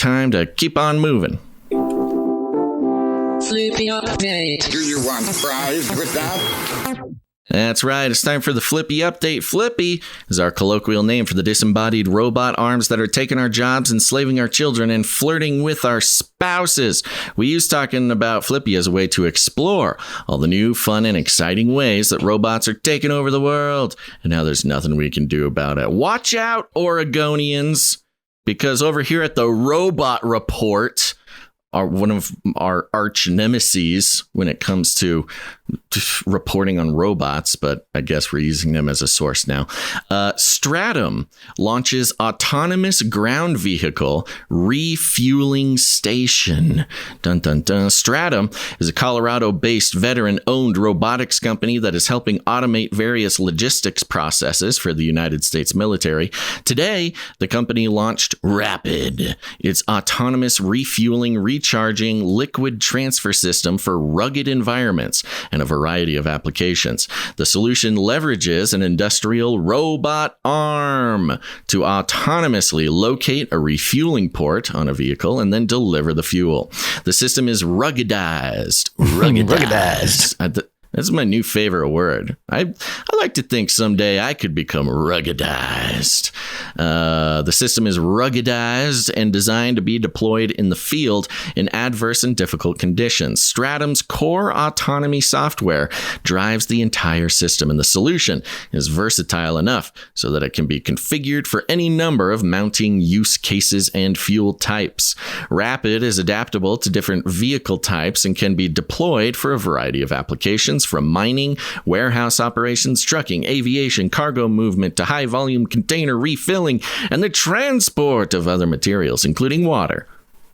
time to keep on moving. Flippy update. Do you want fries with that? That's right. It's time for the Flippy update. Flippy is our colloquial name for the disembodied robot arms that are taking our jobs, enslaving our children, and flirting with our spouses. We use talking about Flippy as a way to explore all the new, fun, and exciting ways that robots are taking over the world. And now there's nothing we can do about it. Watch out, Oregonians, because over here at the Robot Report, one of our arch nemesis when it comes to reporting on robots, but I guess we're using them as a source now. Stratum launches autonomous ground vehicle refueling station. Dun, dun, dun. Stratum is a Colorado-based veteran-owned robotics company that is helping automate various logistics processes for the United States military. Today, the company launched Rapid, its autonomous refueling, recharging liquid transfer system for rugged environments and a variety of applications. The solution leverages an industrial robot arm to autonomously locate a refueling port on a vehicle and then deliver the fuel. The system is ruggedized. Ruggedized. That's my new favorite word. I like to think someday I could become ruggedized. The system is ruggedized and designed to be deployed in the field in adverse and difficult conditions. Stratum's core autonomy software drives the entire system, and the solution is versatile enough so that it can be configured for any number of mounting use cases and fuel types. Rapid is adaptable to different vehicle types and can be deployed for a variety of applications, from mining, warehouse operations, trucking, aviation, cargo movement, to high-volume container refilling and the transport of other materials, including water,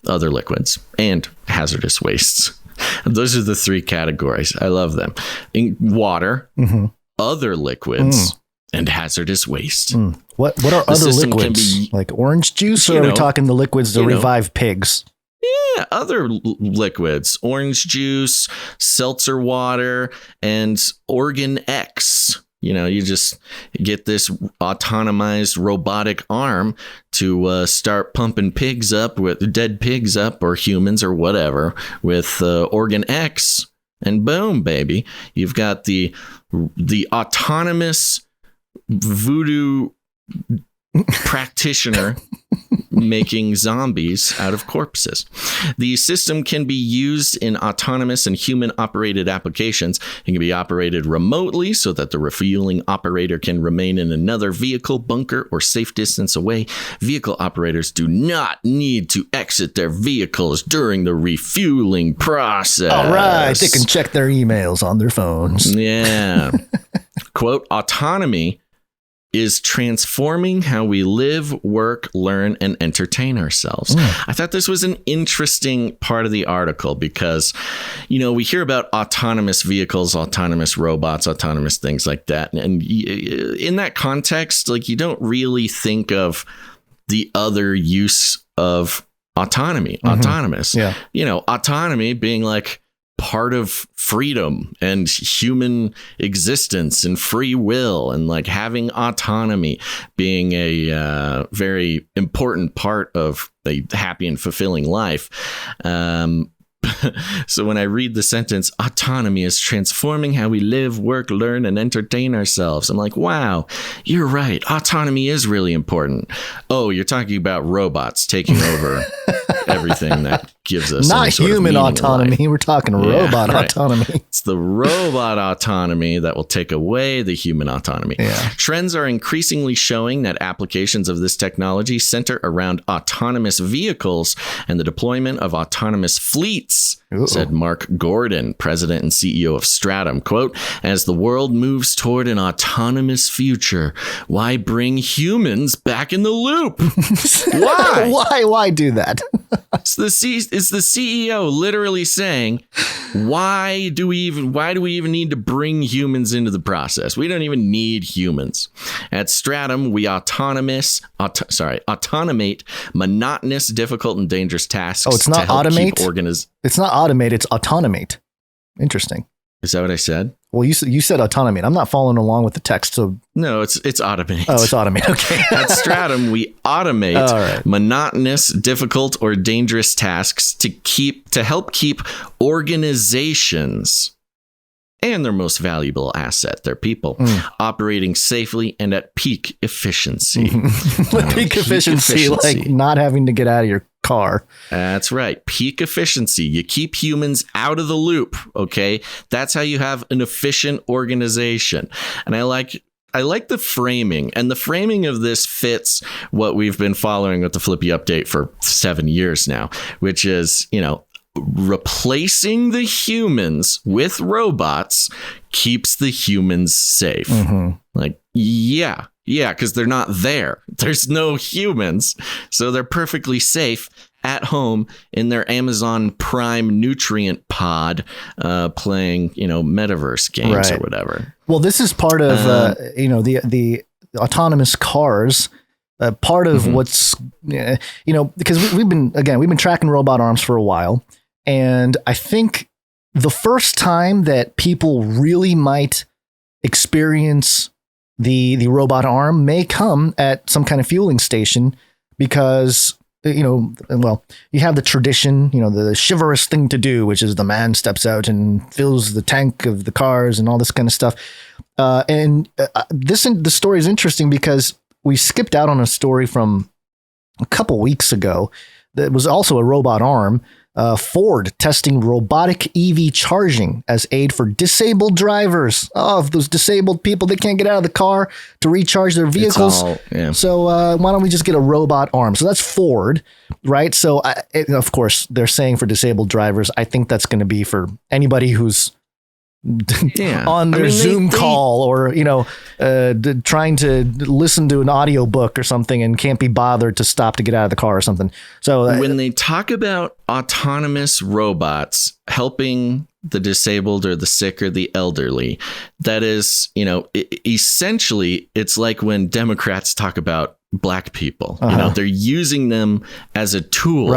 other liquids, and hazardous wastes. Those are the three categories. I love them. Water, other liquids, and hazardous waste. What are other liquids? Like orange juice, or are we talking the liquids to revive pigs? Yeah, other liquids, orange juice, seltzer water, and Organ X. You just get this autonomized robotic arm to start pumping pigs up, with dead pigs up, or humans or whatever, with Organ X, and boom, baby, you've got the autonomous voodoo practitioner making zombies out of corpses. The system can be used in autonomous and human-operated applications. It can be operated remotely so that the refueling operator can remain in another vehicle, bunker, or safe distance away. Vehicle operators do not need to exit their vehicles during the refueling process. All right, they can check their emails on their phones. Yeah. Quote, autonomy is transforming how we live, work, learn, and entertain ourselves. I thought this was an interesting part of the article because, we hear about autonomous vehicles, autonomous robots, autonomous things like that. And in that context, you don't really think of the other use of autonomy, autonomous. Yeah. Autonomy being part of freedom and human existence and free will, and having autonomy being a very important part of a happy and fulfilling life. So when I read the sentence, autonomy is transforming how we live, work, learn, and entertain ourselves, I'm like, wow, you're right. Autonomy is really important. Oh, you're talking about robots taking over everything that gives us not human autonomy. We're talking robot autonomy. It's the robot autonomy that will take away the human autonomy. Yeah. Trends are increasingly showing that applications of this technology center around autonomous vehicles and the deployment of autonomous fleets, said Mark Gordon, president and CEO of Stratum. Quote, as the world moves toward an autonomous future, why bring humans back in the loop? Why? Why do that? It's the CEO literally saying, why do we even need to bring humans into the process? We don't even need humans. At Stratum, we automate monotonous, difficult, and dangerous tasks. Oh, it's not automate? It's not automate, it's autonomate. Interesting. Is that what I said? Well, you said autonomy, and I'm not following along with the text. So no, it's automate. Oh, it's automate. Okay. At Stratum, we automate monotonous, difficult, or dangerous tasks to help keep organizations and their most valuable asset, their people, operating safely and at peak efficiency. Peak efficiency, like not having to get out of your car. That's right. Peak efficiency. You keep humans out of the loop. Okay. That's how you have an efficient organization. And I like the framing, and the framing of this fits what we've been following with the Flippy update for 7 years now, which is, replacing the humans with robots keeps the humans safe. Like, yeah, because they're not there. There's no humans. So they're perfectly safe at home in their Amazon Prime nutrient pod, playing, metaverse games or whatever. Well, this is part of, the autonomous cars. Part of what's, because we've been tracking robot arms for a while. And I think the first time that people really might experience the robot arm may come at some kind of fueling station, because, you have the tradition, the chivalrous thing to do, which is the man steps out and fills the tank of the cars and all this kind of stuff. The story is interesting because we skipped out on a story from a couple weeks ago that was also a robot arm. Ford testing robotic EV charging as aid for disabled drivers. Oh, those disabled people that can't get out of the car to recharge their vehicles. So why don't we just get a robot arm? So that's Ford, right? So of course they're saying for disabled drivers. I think that's going to be for anybody who's on their Zoom call or, trying to listen to an audiobook or something and can't be bothered to stop to get out of the car or something. So when they talk about autonomous robots helping the disabled or the sick or the elderly, that is, essentially it's like when Democrats talk about black people, they're using them as a tool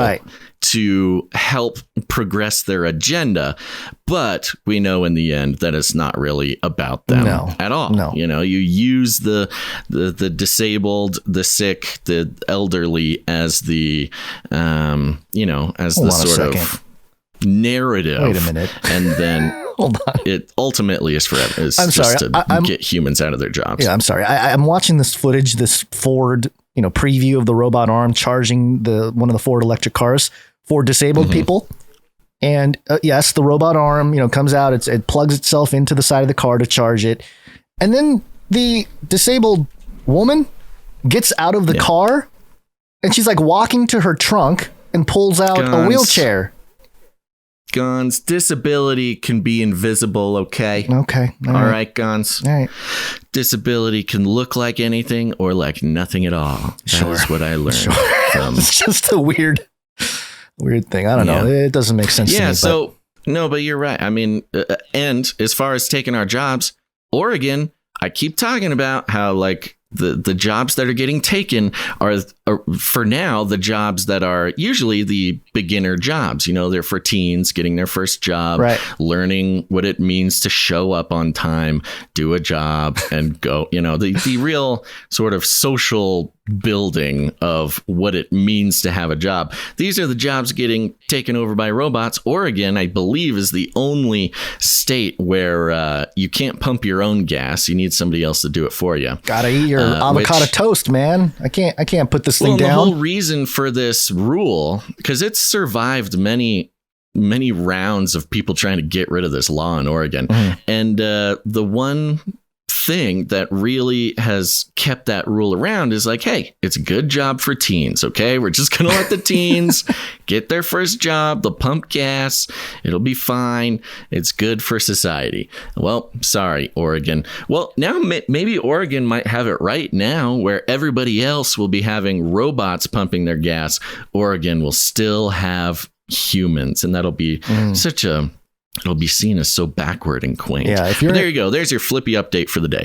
to help progress their agenda. But we know in the end that it's not really about them at all. No. You use the disabled, the sick, the elderly as the, sort of narrative. Wait a minute. And then hold on. It ultimately is forever. I'm get humans out of their jobs. Yeah, I'm sorry. I'm watching this footage, this Ford, preview of the robot arm charging one of the Ford electric cars for disabled people. And yes, the robot arm, comes out, it plugs itself into the side of the car to charge it. And then the disabled woman gets out of the car and she's like walking to her trunk and pulls out a wheelchair. Gons, disability can be invisible, okay? Okay. All right, Gons. All right. Disability can look like anything or like nothing at all. That is what I learned. It's just a weird thing. I don't know. It doesn't make sense to me. So, no, but you're right. I mean, and as far as taking our jobs, Oregon, I keep talking about how like the jobs that are getting taken are for now the jobs that are usually the beginner jobs. They're for teens getting their first job, learning what it means to show up on time, do a job, and go. The real sort of social building of what it means to have a job. These are the jobs getting taken over by robots. Oregon, I believe, is the only state where you can't pump your own gas. You need somebody else to do it for you. Gotta eat your avocado toast, man. I can't put this thing down. The whole reason for this rule, because it's survived many rounds of people trying to get rid of this law in Oregon. And the one thing that really has kept that rule around is like, hey, it's a good job for teens. Okay, we're just gonna let the teens get their first job. They'll pump gas. It'll be fine. It's good for society. Well, sorry, Oregon. Well, now maybe Oregon might have it right now, where everybody else will be having robots pumping their gas. Oregon will still have humans, and that'll be it'll be seen as so backward and quaint. Yeah, but there you go. There's your Flippy update for the day.